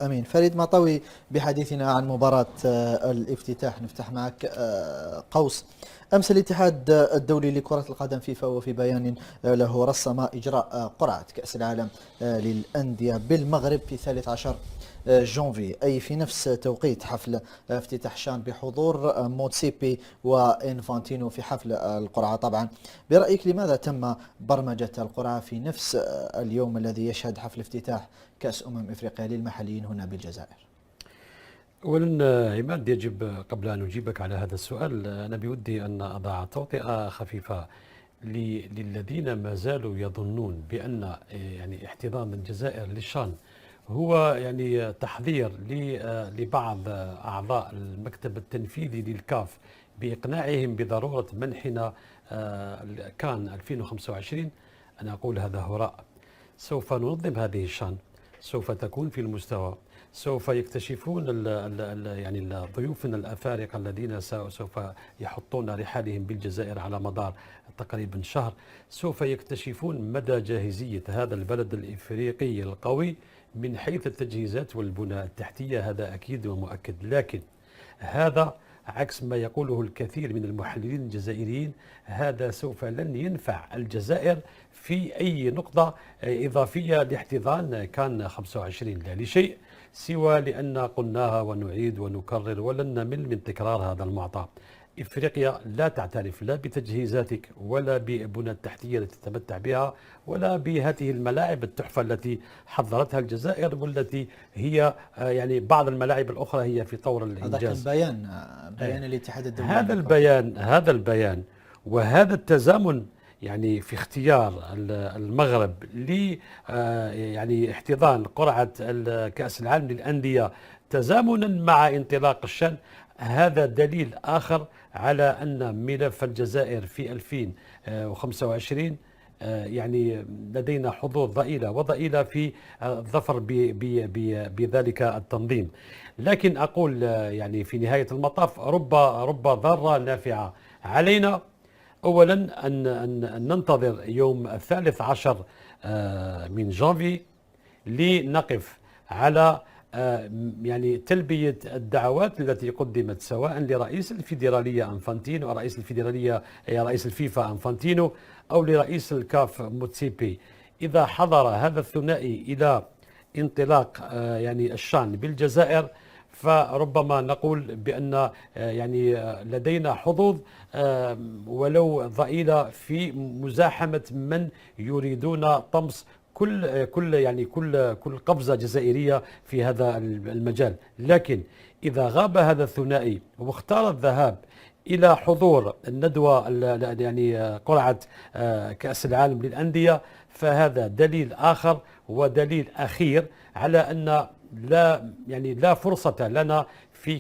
أمين. فريد مطوي، بحديثنا عن مباراة الافتتاح نفتح معك قوس. أمس الاتحاد الدولي لكرة القدم فيفا وفي بيان له رسم إجراء قرعة كأس العالم للأندية بالمغرب في 13 جونفي، أي في نفس توقيت حفل افتتاح شان بحضور موتسيبي وإنفانتينو في حفل القرعة. طبعا برأيك لماذا تم برمجة القرعة في نفس اليوم الذي يشهد حفل افتتاح كأس إفريقيا للمحليين هنا بالجزائر؟ أولا عماد، يجب قبل أن أجيبك على هذا السؤال أنا بودي أن أضع توطئة خفيفة للذين ما زالوا يظنون بأن يعني احتضان الجزائر للشان هو يعني تحذير لبعض أعضاء المكتب التنفيذي للكاف بإقناعهم بضرورة منحنا كان 2025. أنا أقول هذا هراء. سوف ننظم هذه الشان، سوف تكون في المستوى، سوف يكتشفون يعني ضيوفنا الأفارقة الذين سوف يحطون رحالهم بالجزائر على مدار تقريبا شهر، سوف يكتشفون مدى جاهزية هذا البلد الإفريقي القوي من حيث التجهيزات والبنى التحتية. هذا أكيد ومؤكد، لكن هذا عكس ما يقوله الكثير من المحللين الجزائريين، هذا سوف لن ينفع الجزائر في أي نقطة إضافية لاحتضان كان 25، لا لشيء سوى لأن قلناها ونعيد ونكرر ولن نمل من تكرار هذا المعطى. إفريقيا لا تعترف لا بتجهيزاتك ولا ببنى التحتية التي تتمتع بها ولا بهذه الملاعب التحفة التي حضرتها الجزائر، والتي هي يعني بعض الملاعب الأخرى هي في طور الإنجاز. هذا كان بيان الاتحاد الدولي. هذا البيان وهذا التزامن يعني في اختيار المغرب ل يعني احتضان قرعة كأس العالم للأندية تزامنا مع انطلاق الشان، هذا دليل آخر على أن ملف الجزائر في 2025 يعني لدينا حظوظ ضئيلة وضئيلة في الظفر بذلك التنظيم. لكن أقول يعني في نهاية المطاف رب ضارة نافعة علينا. أولا أن ننتظر يوم 13 من جانفي لنقف على يعني تلبية الدعوات التي قدمت سواء لرئيس الفيدرالية أنفانتينو، رئيس الفيفا أنفانتينو، أو لرئيس الكاف موتسيبي. إذا حضر هذا الثنائي إلى انطلاق يعني الشان بالجزائر، فربما نقول بأن يعني لدينا حظوظ ولو ضئيلة في مزاحمة من يريدون طمس كل قفزة جزائرية في هذا المجال. لكن إذا غاب هذا الثنائي واختار الذهاب إلى حضور الندوة يعني قرعة كأس العالم للأندية، فهذا دليل آخر ودليل أخير على أن لا فرصة لنا في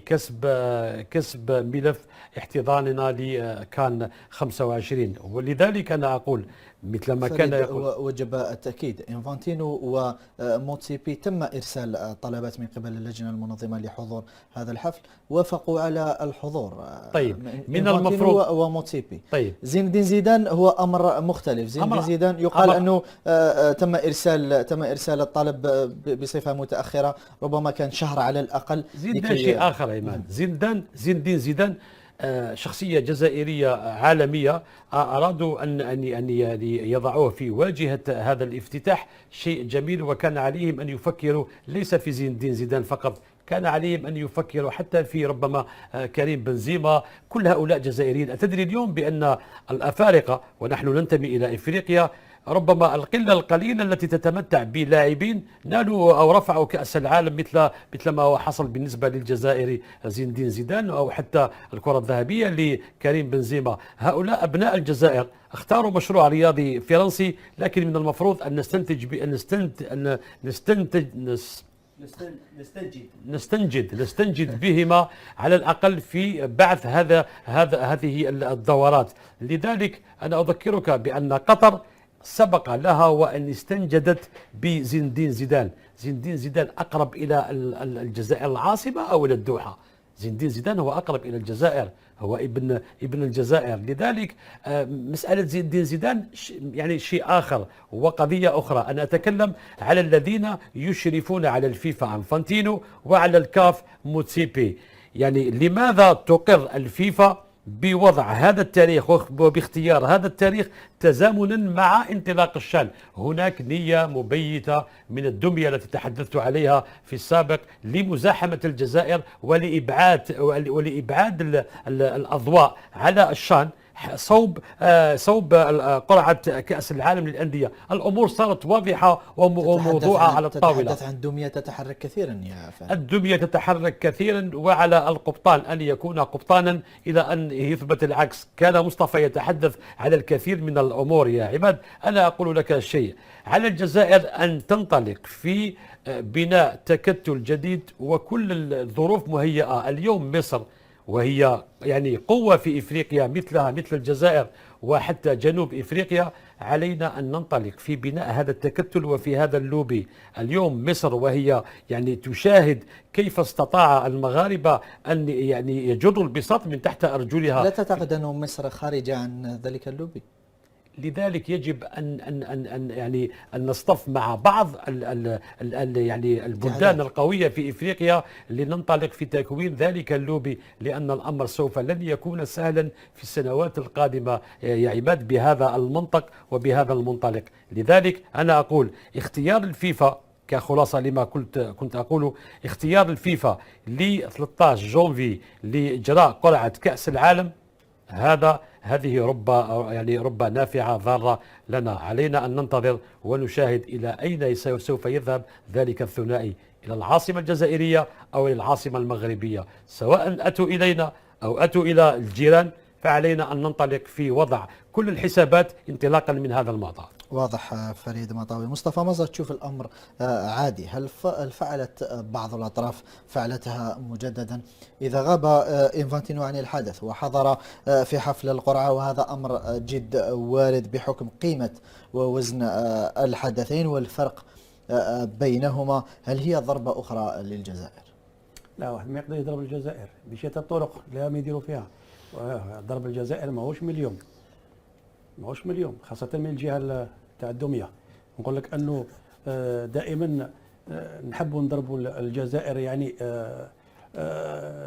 كسب ملف احتضاننا لكان 25. ولذلك أنا أقول مثل ما كان يقول وجب التأكيد إنفانتينو وموتسيبي تم إرسال طلبات من قبل اللجنة المنظمة لحضور هذا الحفل، وافقوا على الحضور. طيب من المفروض وموتسيبي. طيب زين الدين زيدان هو أمر مختلف. زين الدين زيدان يقال أنه تم إرسال الطلب بصفة متأخرة، ربما كان شهر على الأقل. زيدان شيء آخر عماد. زين الدين زيدان شخصية جزائرية عالمية، أرادوا أن يضعوه في واجهة هذا الافتتاح، شيء جميل. وكان عليهم أن يفكروا ليس في زين الدين زيدان فقط، كان عليهم أن يفكروا حتى في ربما كريم بنزيما. كل هؤلاء جزائريين. أتدري اليوم بأن الأفارقة، ونحن ننتمي إلى إفريقيا، ربما القلة القليلة التي تتمتع بلاعبين نالوا أو رفعوا كأس العالم مثل ما هو حصل بالنسبة للجزائر زين الدين زيدان، أو حتى الكرة الذهبية لكريم بنزيما. هؤلاء أبناء الجزائر اختاروا مشروع رياضي فرنسي، لكن من المفروض أن نستنجد بهما على الأقل في بعث هذه الدورات. لذلك أنا أذكرك بأن قطر سبق لها وأن استنجدت بزين الدين زيدان. زين الدين زيدان أقرب إلى الجزائر العاصمة أو إلى الدوحة؟ زين الدين زيدان هو أقرب إلى الجزائر، هو ابن الجزائر. لذلك مسألة زين الدين زيدان يعني شيء آخر وقضية أخرى. أنا أتكلم على الذين يشرفون على الفيفا انفانتينو وعلى الكاف موتسيبي. يعني لماذا تقر الفيفا بوضع هذا التاريخ وباختيار هذا التاريخ تزامنا مع انطلاق الشان؟ هناك نية مبيتة من الدمية التي تحدثت عليها في السابق لمزاحمة الجزائر ولإبعاد الأضواء على الشان صوب قرعة كأس العالم للأندية. الأمور صارت واضحة وموضوعة على الطاولة. تتحدث عن دمية تتحرك كثيرا يا فهد. الدمية تتحرك كثيرا، وعلى القبطان أن يكون قبطانا إلى أن يثبت العكس. كان مصطفى يتحدث على الكثير من الأمور يا عماد. أنا أقول لك شيء، على الجزائر أن تنطلق في بناء تكتل جديد وكل الظروف مهيئة. اليوم مصر وهي يعني قوة في إفريقيا مثلها مثل الجزائر وحتى جنوب إفريقيا، علينا أن ننطلق في بناء هذا التكتل وفي هذا اللوبي. اليوم مصر وهي يعني تشاهد كيف استطاع المغاربة أن يعني يجروا البساط من تحت أرجلها. لا تعتقد أن مصر خارجة عن ذلك اللوبي؟ لذلك يجب أن نصطف مع بعض يعني البلدان القوية في إفريقيا لننطلق في تكوين ذلك اللوبي، لأن الأمر سوف لن يكون سهلا في السنوات القادمة يا عماد بهذا المنطق وبهذا المنطلق. لذلك أنا أقول اختيار الفيفا كخلاصة لما كنت أقوله، اختيار الفيفا ل 13 جونفي لإجراء قرعة كأس العالم، هذه رب نافعة ضارة لنا. علينا أن ننتظر ونشاهد إلى أين سوف يذهب ذلك الثنائي، إلى العاصمة الجزائرية أو إلى العاصمة المغربية. سواء أتوا إلينا أو أتوا إلى الجيران، فعلينا أن ننطلق في وضع كل الحسابات انطلاقا من هذا المعطى. واضح فريد مطاوي. مصطفى مصر، تشوف الأمر عادي؟ هل فعلت بعض الأطراف فعلتها مجددا؟ إذا غاب إنفانتينو عن الحدث وحضر في حفل القرعة، وهذا أمر جد وارد بحكم قيمة ووزن الحدثين والفرق بينهما، هل هي ضربة أخرى للجزائر؟ لا، واحد ما يقدر يضرب الجزائر بشتى الطرق لا ما يديروا فيها. ضرب الجزائر ماهوش مليون، خاصة من الجهة تاع الدمية. نقول لك أنه دائما نحبوا نضربوا الجزائر، يعني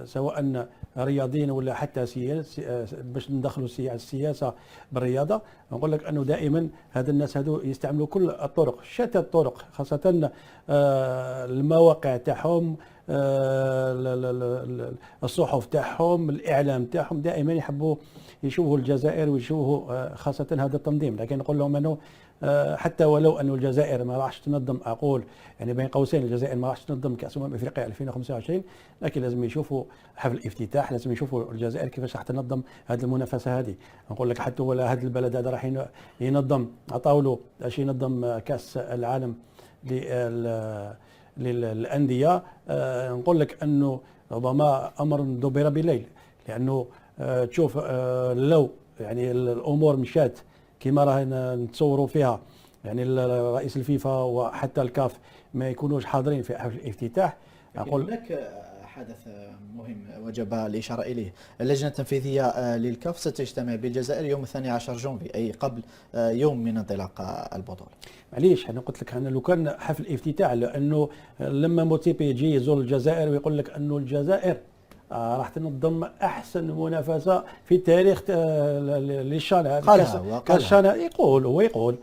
سواء رياضيين ولا حتى باش ندخلوا السياسة بالرياضة. نقول لك أنه دائما هذا الناس هذو يستعملوا كل الطرق، شتى الطرق، خاصة المواقع تاعهم، الصحف تاعهم، الإعلام تاعهم، دائما يحبوا يشوفوا الجزائر ويشوفوا خاصة هذا التنظيم. لكن نقول لهم أنه حتى ولو أن الجزائر ما راحش تنظم، أقول يعني بين قوسين الجزائر ما راحش تنظم كأس أفريقيا 2025، لكن لازم يشوفوا حفل الافتتاح، لازم يشوفوا الجزائر كيفاش راح تنظم هذه المنافسة هذه. نقول لك حتى ولا هذا البلد هذا راح ينظم عطاولو باش ينظم كأس العالم للأندية. نقول لك أنه ربما أمر دبر بالليل، لأنه تشوف لو يعني الأمور مشات كما راه نتصوروا فيها، يعني رئيس الفيفا وحتى الكاف ما يكونوش حاضرين في حفل الافتتاح. أقول هناك حدث مهم وجب الإشارة إليه. اللجنة التنفيذية للكاف ستجتمع بالجزائر يوم 12 جونفي، أي قبل يوم من انطلاق البطولة. معليش أنا قلت لك، أنا لو كان حفل افتتاح، لأنه لما موتيبي يجي يزور الجزائر ويقول لك أنه الجزائر راح تنظم احسن منافسه في التاريخ للشان، كالشان، يقول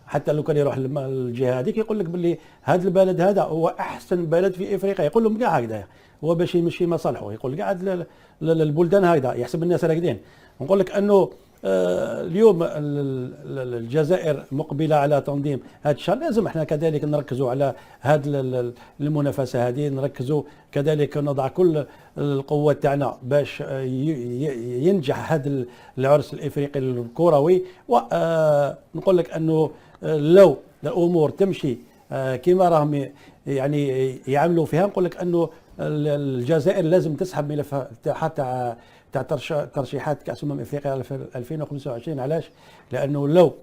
حتى لو كان يروح للجهه هذيك يقول لك باللي هذا البلد هذا هو احسن بلد في افريقيا، يقول لهم كاع هكذا، هو باش يمشي مصالحه يقول كاع البلدان هكذا، يحسب الناس راقدين. نقول لك انه اليوم الجزائر مقبله على تنظيم هذا الشان، لازم احنا كذلك نركزوا على هذه المنافسه هذه، نركزوا كذلك نضع كل القوات تاعنا باش ينجح هذا العرس الافريقي الكروي. ونقول لك انه لو الامور تمشي كما راهم يعني يعملوا فيها، نقول لك انه الجزائر لازم تسحب ملف تاع ترشيحات كأس افريقيا 2025. علاش؟ لانه لو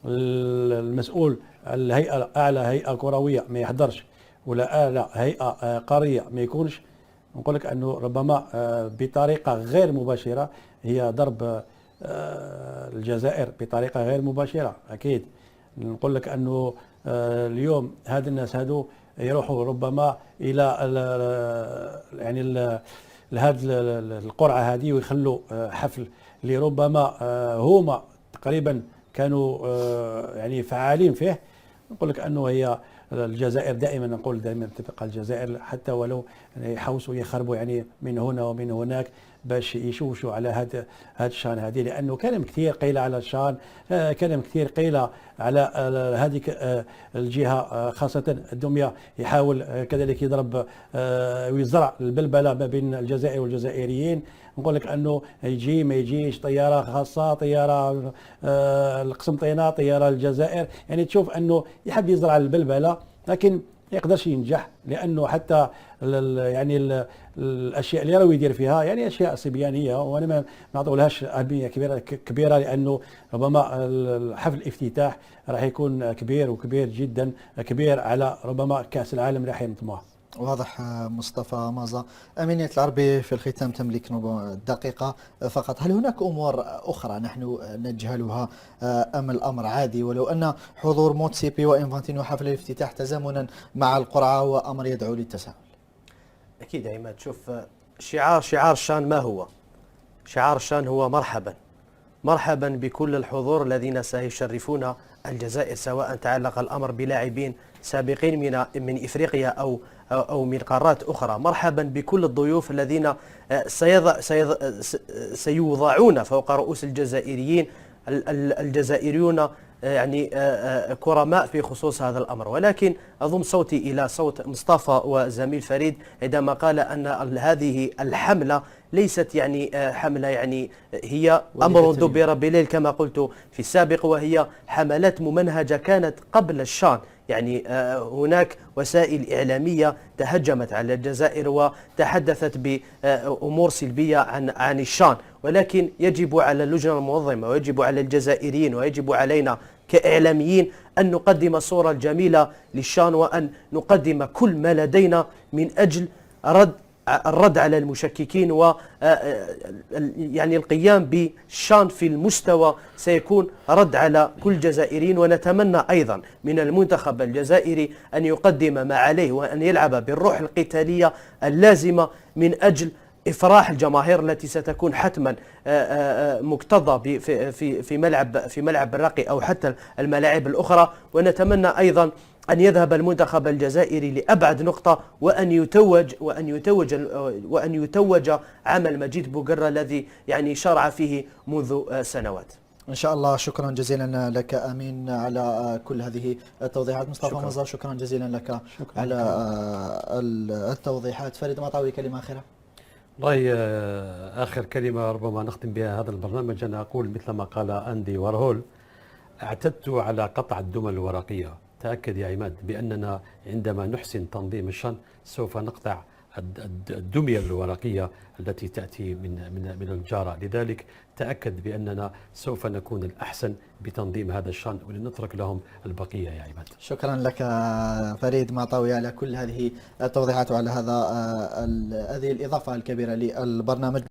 المسؤول الهيئه اعلى هيئه كرويه ما يحضرش، ولا اعلى هيئه قاريه ما يكونش، نقول لك أنه ربما بطريقة غير مباشرة هي ضرب الجزائر بطريقة غير مباشرة أكيد. نقول لك أنه اليوم هذا الناس هادو يروحوا ربما إلى يعني لهذه القرعة هذه ويخلوا حفل اللي ربما هما تقريبا كانوا يعني فعالين فيه. نقول لك أنه هي الجزائر دائما، نقول دائما تبقى الجزائر حتى ولو يحوسوا يخربوا يعني من هنا ومن هناك باش يشوشوا على هذا الشان هذه، لانه كلام كثير قيل على الشان، كلام كثير قيل على هذه الجهه خاصه الدميه، يحاول كذلك يضرب ويزرع البلبله ما بين الجزائر والجزائريين. نقول لك انه يجي ما يجيش طياره خاصه، طياره القسنطينه، طياره الجزائر، يعني تشوف انه يحب يزرع البلبله لكن ما يقدرش ينجح، لانه حتى يعني الاشياء اللي راهو يدير فيها يعني اشياء صبيانيه، وانا ما نعطولهاش اهميه كبيره لانه ربما حفل الافتتاح راح يكون كبير وكبير جدا، كبير على ربما كاس العالم راح ينظمه. واضح. مصطفى مازا، أمينية العربي في الختام تملك دقيقة فقط، هل هناك أمور أخرى نحن نجهلها أم الأمر عادي، ولو أن حضور موتسيبي وإنفانتينو حفل الافتتاح تزامنا مع القرعة وأمر يدعو للتساؤل؟ أكيد يا عماد، شوف شعار الشان ما هو؟ شعار الشان هو مرحبا بكل الحضور الذين سيشرفون الجزائر، سواء تعلق الأمر بلاعبين سابقين من إفريقيا أو من قارات أخرى. مرحبا بكل الضيوف الذين سيوضعون فوق رؤوس الجزائريين. الجزائريون يعني كرماء في خصوص هذا الأمر، ولكن أضم صوتي إلى صوت مصطفى وزميل فريد عندما قال أن هذه الحملة ليست يعني حملة، يعني هي أمر دبر بليل كما قلت في السابق، وهي حملات ممنهجة كانت قبل الشان. يعني هناك وسائل إعلامية تهجمت على الجزائر وتحدثت بأمور سلبية عن الشان، ولكن يجب على اللجنة المنظمة ويجب على الجزائريين ويجب علينا كإعلاميين أن نقدم الصورة الجميلة للشان، وأن نقدم كل ما لدينا من أجل الرد على المشككين، و يعني القيام بالشان في المستوى سيكون رد على كل الجزائريين. ونتمنى أيضا من المنتخب الجزائري أن يقدم ما عليه وأن يلعب بالروح القتالية اللازمة من أجل إفراح الجماهير التي ستكون حتما مكتظة في ملعب الرقي أو حتى الملاعب الأخرى. ونتمنى أيضا أن يذهب المنتخب الجزائري لأبعد نقطة وأن يتوج عمل مجيد بوقرة الذي يعني شرع فيه منذ سنوات. إن شاء الله. شكرا جزيلا لك أمين على كل هذه التوضيحات. مصطفى مازا، شكرا جزيلا لك على التوضيحات. فريد مطاوي، كلمة أخيرة. والله آخر كلمة ربما نختم بها هذا البرنامج، أنا أقول مثل ما قال أندي وارهول: اعتدت على قطع الدمى الورقية. تأكد يا عماد بأننا عندما نحسن تنظيم الشان سوف نقطع الدمية الورقية التي تأتي من الجارة. لذلك تأكد بأننا سوف نكون الأحسن بتنظيم هذا الشان ولنترك لهم البقية يا عماد. شكرا لك فريد مطاوي على كل هذه التوضيحات وعلى هذه الإضافة الكبيرة للبرنامج.